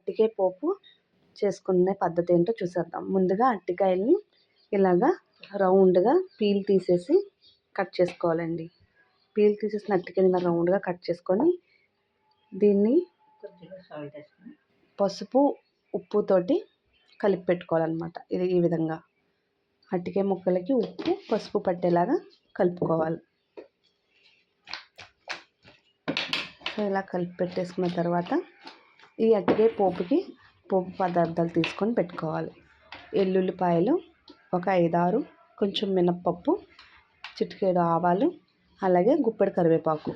అరటికాయ పోపు చేసుకునే పద్ధతి ఏంటో చూసేద్దాం. ముందుగా అరటికాయల్ని ఇలాగా రౌండ్గా పీల్ తీసేసి కట్ చేసుకోవాలండి. పీల్ తీసేసిన అరటికాయని ఇలా రౌండ్గా కట్ చేసుకొని దీన్ని పసుపు ఉప్పుతోటి కలిపి పెట్టుకోవాలన్నమాట. ఇది ఈ విధంగా అరటికాయ ముక్కలకి ఉప్పు పసుపు పట్టేలాగా కలుపుకోవాలి. సో ఇలా కలిపి పెట్టేసుకున్న తర్వాత ఈ అరటికాయ పోపుకి పోపు పదార్థాలు తీసుకొని పెట్టుకోవాలి. ఎల్లుల్లిపాయలు ఒక 5-6, కొంచెం మినప్పప్పు, చిటికెడు ఆవాలు, అలాగే గుప్పెడు కరివేపాకు,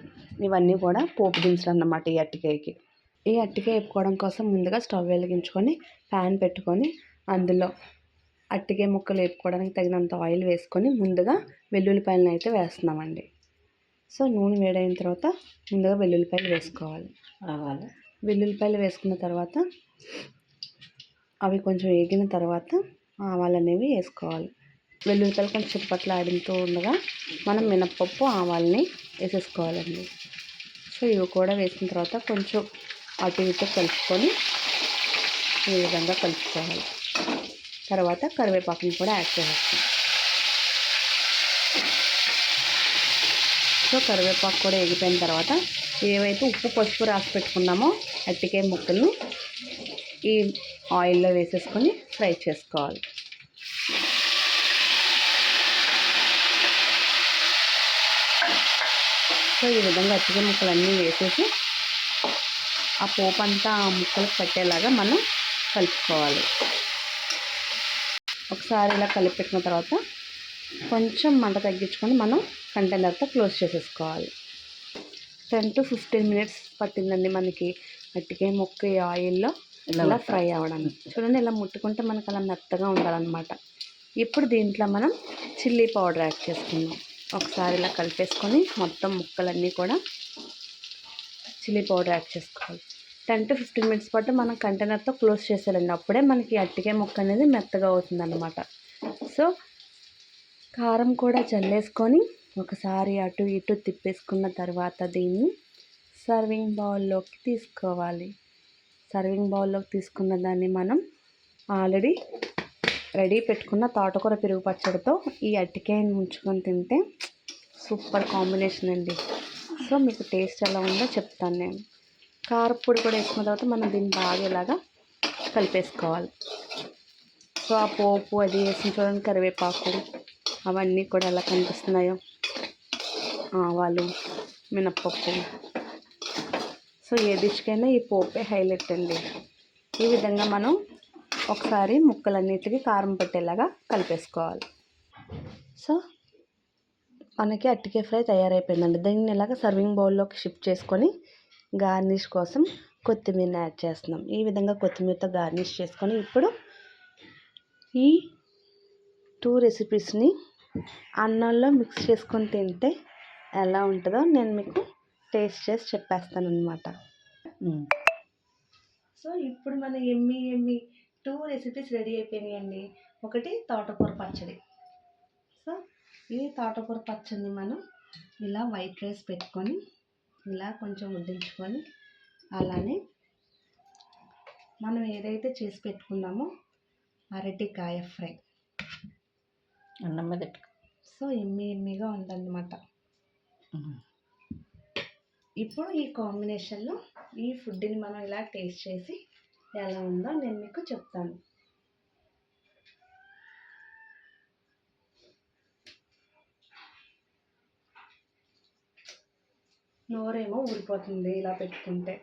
ఇవన్నీ కూడా పోపు దినుసులు అన్నమాట ఈ అరటికాయకి. ఈ అరటికాయ వేపుకోవడం కోసం ముందుగా స్టవ్ వెలిగించుకొని ప్యాన్ పెట్టుకొని అందులో అరటికాయ ముక్కలు వేపుకోవడానికి తగినంత ఆయిల్ వేసుకొని ముందుగా వెల్లుల్లిపాయలను అయితే వేస్తున్నామండి. సో నూనె వేడైన తర్వాత ముందుగా వెల్లుల్లిపాయలు వేసుకోవాలి. వెల్లుల్లిపాయలు వేసుకున్న తర్వాత అవి కొంచెం వేగిన తర్వాత ఆవాలు అనేవి వేసుకోవాలి. వెల్లుల్లిపాయలు కొంచెం చిటపట్లు ఆడుతూ ఉండగా మనం మినప్పప్పు ఆవాలని వేసేసుకోవాలండి. సో ఇవి కూడా వేసిన తర్వాత కొంచెం అటు ఇటు కలుపుకొని ఈ విధంగా కలుపుకోవాలి. తర్వాత కరివేపాకుని కూడా యాడ్ చేసేస్తాం. సో కరివేపాకు కూడా వేగిపోయిన తర్వాత ఏవైతే ఉప్పు పసుపు రాసి పెట్టుకున్నామో అరటికాయ ముక్కలను ఈ ఆయిల్లో వేసేసుకొని ఫ్రై చేసుకోవాలి. సో ఈ విధంగా అరటికాయ ముక్కలన్నీ వేసేసి ఆ పోపు అంతా ఆ ముక్కలకు పట్టేలాగా మనం కలుపుకోవాలి. ఒకసారి ఇలా కలిపి పెట్టిన తర్వాత కొంచెం మంట తగ్గించుకొని మనం కంటైనర్తో క్లోజ్ చేసేసుకోవాలి. 10 to 15 minutes పట్టిందండి మనకి అరటికాయ ముక్క ఈ ఆయిల్లో ఇలా ఫ్రై అవ్వడానికి. చూడండి ఇలా ముట్టుకుంటే మనకు అలా మెత్తగా ఉండాలన్నమాట. ఇప్పుడు దీంట్లో మనం చిల్లీ పౌడర్ యాడ్ చేసుకుందాం. ఒకసారి ఇలా కలిపేసుకొని మొత్తం ముక్కలన్నీ కూడా చిల్లీ పౌడర్ యాడ్ చేసుకోవాలి. 10 to 15 minutes పాటు మనం కంటైనర్తో క్లోజ్ చేసేయాలండి. అప్పుడే మనకి అరటికాయ ముక్క అనేది మెత్తగా అవుతుంది అన్నమాట. సో కారం కూడా చల్లేసుకొని ఒకసారి అటు ఇటు తిప్పేసుకున్న తర్వాత దీన్ని సర్వింగ్ బౌల్లోకి తీసుకోవాలి. సర్వింగ్ బౌల్లోకి తీసుకున్న దాన్ని మనం ఆల్రెడీ రెడీ పెట్టుకున్న తోటకూర పెరుగు పచ్చడితో ఈ అరటికాయని ఉంచుకొని తింటే సూపర్ కాంబినేషన్ అండి. సో మీకు టేస్ట్ ఎలా ఉందో చెప్తాను నేను. కారపొడి కూడా వేసుకున్న తర్వాత మనం దీన్ని బాగా ఇలాగా కలిపేసుకోవాలి. సో ఆ పోపు అది వేసిన చూడండి, కరివేపాకు అవన్నీ కూడా ఎలా కనిపిస్తున్నాయో, ఆవాలు, మినప్పప్పు. సో ఏ డిష్కైనా ఈ పోపే హైలైట్ అండి. ఈ విధంగా మనం ఒకసారి ముక్కలన్నిటికీ కారం పట్టేలాగా కలిపేసుకోవాలి. సో మనకి అరటికాయ ఫ్రై తయారైపోయిందండి. దీన్ని ఇలాగ సర్వింగ్ బౌల్లోకి షిఫ్ట్ చేసుకొని గార్నిష్ కోసం కొత్తిమీర యాడ్ చేస్తున్నాం. ఈ విధంగా కొత్తిమీరతో గార్నిష్ చేసుకొని ఇప్పుడు ఈ 2 రెసిపీస్ని అన్నంలో మిక్స్ చేసుకొని తింటే ఎలా ఉంటుందో నేను మీకు టేస్ట్ చేసి చెప్పేస్తాను అనమాట. సో ఇప్పుడు మన ఎమ్మి 2 రెసిపీస్ రెడీ అయిపోయినాయండి. ఒకటి తోటకూర పచ్చడి. సో ఈ తోటకూర పచ్చడిని మనం ఇలా వైట్ రైస్ పెట్టుకొని ఇలా కొంచెం వడ్డించుకొని అలానే మనం ఏదైతే చేసి పెట్టుకున్నామో అరటికాయ ఫ్రై అన్నం మీద. సో ఎమ్మిగా ఉందన్నమాట. ఇప్పుడు ఈ కాంబినేషన్లో ఈ ఫుడ్ని మనం ఇలా టేస్ట్ చేసి ఎలా ఉందో నేను మీకు చెప్తాను. నోరేమో ఊరిపోతుంది ఇలా పెట్టుకుంటే.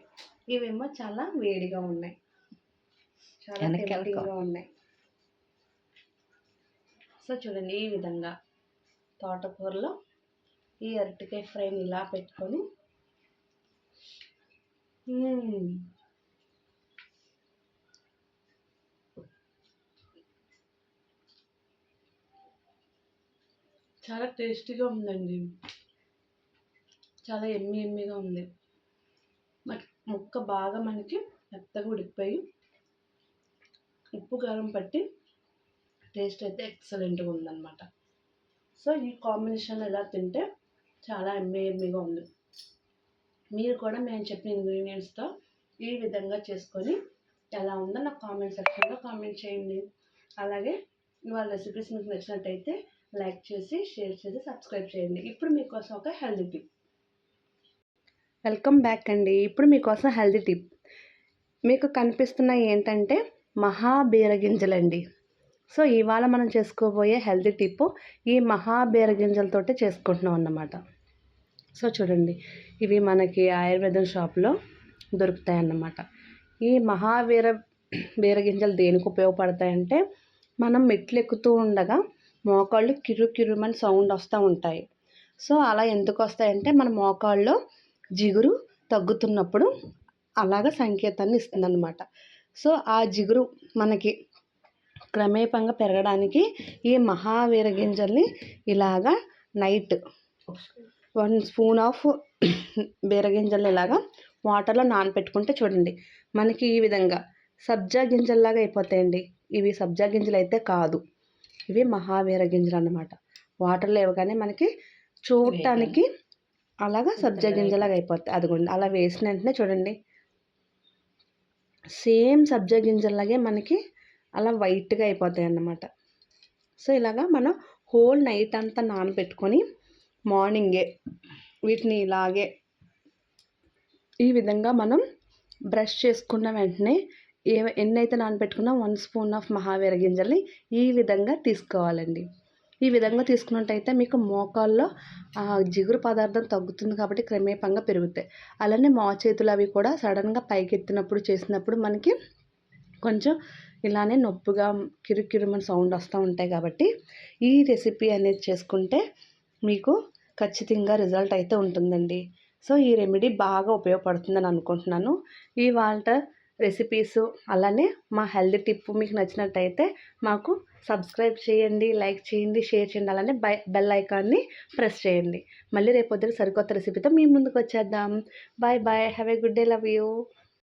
ఇవేమో చాలా వేడిగా ఉన్నాయి, చాలా టెంప్టింగ్గా ఉన్నాయి. సో చూడండి ఈ విధంగా తోటకూరలో ఈ అరటికాయ ఫ్రైని ఇలా పెట్టుకొని చాలా టేస్టీగా ఉందండి. చాలా ఎమ్మిగా ఉంది. ముక్క బాగా మనకి మెత్తగా ఉడికిపోయి ఉప్పు కారం పట్టి టేస్ట్ అయితే ఎక్సలెంట్గా ఉందన్నమాట. సో ఈ కాంబినేషన్ ఎలా తింటే చాలా ఎమ్మిగా ఉంది. మీరు కూడా మేము చెప్పిన ఇంగ్రీడియంట్స్తో ఈ విధంగా చేసుకొని ఎలా ఉందో నాకు కామెంట్ సెక్షన్లో కామెంట్ చేయండి. అలాగే వాళ్ళ రెసిపీస్ మీకు నచ్చినట్టయితే లైక్ చేసి షేర్ చేసి సబ్స్క్రైబ్ చేయండి. ఇప్పుడు మీకోసం ఒక హెల్దీ టిప్. వెల్కమ్ బ్యాక్ అండి. ఇప్పుడు మీకోసం హెల్దీ టిప్. మీకు కనిపిస్తున్నాయి ఏంటంటే మహాబీర గింజలండి. సో ఇవాళ మనం చేసుకోబోయే హెల్దీ టిప్ ఈ మహాబీర గింజలతోటి చేసుకుంటున్నాం అన్నమాట. సో చూడండి, ఇవి మనకి ఆయుర్వేదం షాప్లో దొరుకుతాయి అన్నమాట. ఈ బీర గింజలు దేనికి ఉపయోగపడతాయంటే, మనం మెట్లు ఎక్కుతూ ఉండగా మోకాళ్ళు కిర్రుమని సౌండ్ వస్తూ ఉంటాయి. సో అలా ఎందుకు వస్తాయంటే, మన మోకాళ్ళలో జిగురు తగ్గుతున్నప్పుడు అలాగ సంకేతాన్ని ఇస్తుందన్నమాట. సో ఆ జిగురు మనకి క్రమేపంగా పెరగడానికి ఈ మహావీర గింజల్ని ఇలాగా నైట్ 1 స్పూన్ ఆఫ్ బీరగింజలు ఇలాగా వాటర్లో నానపెట్టుకుంటే చూడండి, మనకి ఈ విధంగా సబ్జా గింజల్లాగా అయిపోతాయండి. ఇవి సబ్జా గింజలు అయితే కాదు, ఇవి మహావీర గింజలు అన్నమాట. వాటర్లో ఇవ్వగానే మనకి చూడటానికి అలాగా సబ్జా గింజలాగా అయిపోతాయి. అదిగోండి, అలా వేసిన వెంటనే చూడండి, సేమ్ సబ్జా గింజల్లాగే మనకి అలా వైట్గా అయిపోతాయి అన్నమాట. సో ఇలాగా మనం హోల్ నైట్ అంతా నానబెట్టుకొని మార్నింగే వీటిని ఇలాగే ఈ విధంగా మనం బ్రష్ చేసుకున్న వెంటనే ఎన్నైతే నానబెట్టుకున్నా 1 స్పూన్ ఆఫ్ మహావీర గింజల్ని ఈ విధంగా తీసుకోవాలండి. ఈ విధంగా తీసుకున్నట్టయితే మీకు మోకాల్లో జిగురు పదార్థం తగ్గుతుంది కాబట్టి క్రమేపంగా పెరుగుతాయి. అలానే చేతులు అవి కూడా సడన్గా పైకెత్తినప్పుడు చేసినప్పుడు మనకి కొంచెం ఇలానే నొప్పిగా కిరుకిరుమని సౌండ్ వస్తూ ఉంటాయి. కాబట్టి ఈ రెసిపీ అనేది చేసుకుంటే మీకు ఖచ్చితంగా రిజల్ట్ అయితే ఉంటుందండి. సో ఈ రెమెడీ బాగా ఉపయోగపడుతుందని అనుకుంటున్నాను. ఇవాళ రెసిపీస్ అలానే మా హెల్తీ టిప్ మీకు నచ్చినట్టయితే మాకు సబ్స్క్రైబ్ చేయండి, లైక్ చేయండి, షేర్ చేయండి. అలానే బెల్ ఐకాన్ని ప్రెస్ చేయండి. మళ్ళీ రేపొద్దున సరికొత్త రెసిపీతో మీ ముందుకు వచ్చేద్దాం. Bye bye, have a good day, love you.